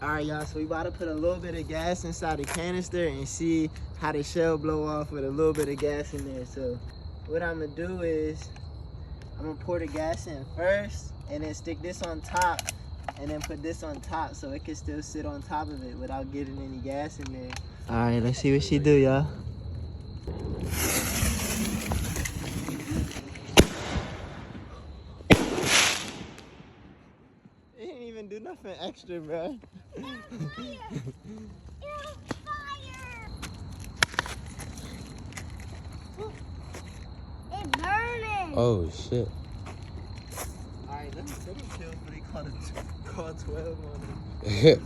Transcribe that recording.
All right, y'all, so we about to put a little bit of gas inside the canister and see how the shell blow off with a little bit of gas in there. So what I'm gonna do is I'm gonna pour the gas in first and then stick this on top and then put this on top so it can still sit on top of it without getting any gas in there. All right, let's see what she do, y'all. It didn't even do nothing extra, bro. It's burning. Oh shit. Alright, let me kill 3 call 12 on it.